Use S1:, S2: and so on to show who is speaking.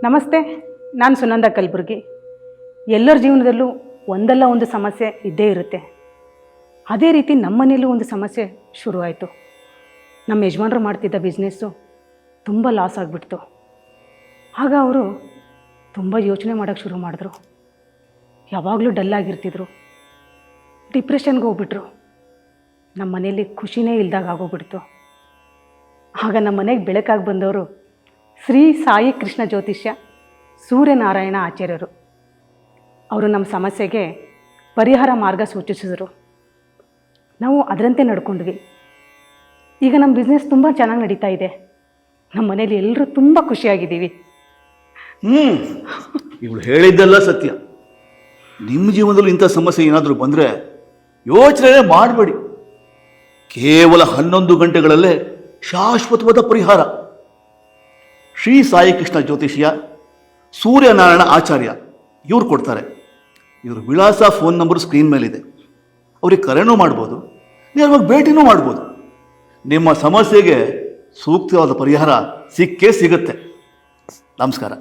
S1: ನಮಸ್ತೆ, ನಾನು ಸುನಂದ ಕಲಬುರ್ಗಿ. ಎಲ್ಲರ ಜೀವನದಲ್ಲೂ ಒಂದಲ್ಲ ಒಂದು ಸಮಸ್ಯೆ ಇದ್ದೇ ಇರುತ್ತೆ. ಅದೇ ರೀತಿ ನಮ್ಮ ಮನೆಯಲ್ಲೂ ಒಂದು ಸಮಸ್ಯೆ ಶುರುವಾಯಿತು. ನಮ್ಮ ಯಜಮಾನರು ಮಾಡ್ತಿದ್ದ ಬಿಸ್ನೆಸ್ಸು ತುಂಬ ಲಾಸ್ ಆಗಿಬಿಡ್ತು. ಆಗ ಅವರು ತುಂಬ ಯೋಚನೆ ಮಾಡೋಕ್ಕೆ ಶುರು ಮಾಡಿದ್ರು. ಯಾವಾಗಲೂ ಡಲ್ಲಾಗಿರ್ತಿದ್ರು, ಡಿಪ್ರೆಷನ್ಗೆ ಹೋಗ್ಬಿಟ್ರು. ನಮ್ಮ ಮನೆಯಲ್ಲಿ ಖುಷಿನೇ ಇಲ್ದಾಗ ಆಗೋಗ್ಬಿಡ್ತು. ಆಗ ನಮ್ಮ ಮನೆಗೆ ಬೆಳಕಾಗಿ ಬಂದವರು ಶ್ರೀ ಸಾಯಿ ಕೃಷ್ಣ ಜ್ಯೋತಿಷ್ಯ ಸೂರ್ಯನಾರಾಯಣ ಆಚಾರ್ಯರು. ಅವರು ನಮ್ಮ ಸಮಸ್ಯೆಗೆ ಪರಿಹಾರ ಮಾರ್ಗ ಸೂಚಿಸಿದರು. ನಾವು ಅದರಂತೆ ನಡ್ಕೊಂಡ್ವಿ. ಈಗ ನಮ್ಮ ಬಿಸ್ನೆಸ್ ತುಂಬ ಚೆನ್ನಾಗಿ ನಡೀತಾ ಇದೆ. ನಮ್ಮ ಮನೇಲಿ ಎಲ್ಲರೂ ತುಂಬ ಖುಷಿಯಾಗಿದ್ದೀವಿ.
S2: ಇವಳು ಹೇಳಿದ್ದೆಲ್ಲ ಸತ್ಯ. ನಿಮ್ಮ ಜೀವನದಲ್ಲಿ ಇಂಥ ಸಮಸ್ಯೆ ಏನಾದರೂ ಬಂದರೆ ಯೋಚನೆ ಮಾಡಬೇಡಿ. ಕೇವಲ 11 ಗಂಟೆಗಳಲ್ಲೇ ಶಾಶ್ವತವಾದ ಪರಿಹಾರ. ಶ್ರೀ ಸಾಯಿ ಕೃಷ್ಣ ಜ್ಯೋತಿಷ್ಯ ಸೂರ್ಯನಾರಾಯಣ ಆಚಾರ್ಯ ಇವ್ರು ಕೊಡ್ತಾರೆ. ಇವ್ರ ವಿಳಾಸ, ಫೋನ್ ನಂಬರ್ ಸ್ಕ್ರೀನ್ ಮೇಲಿದೆ. ಅವ್ರಿಗೆ ಕರೆನೂ ಮಾಡ್ಬೋದು, ನೇರವಾಗಿ ಭೇಟಿನೂ ಮಾಡ್ಬೋದು. ನಿಮ್ಮ ಸಮಸ್ಯೆಗೆ ಸೂಕ್ತವಾದ ಪರಿಹಾರ ಸಿಕ್ಕೇ ಸಿಗುತ್ತೆ. ನಮಸ್ಕಾರ.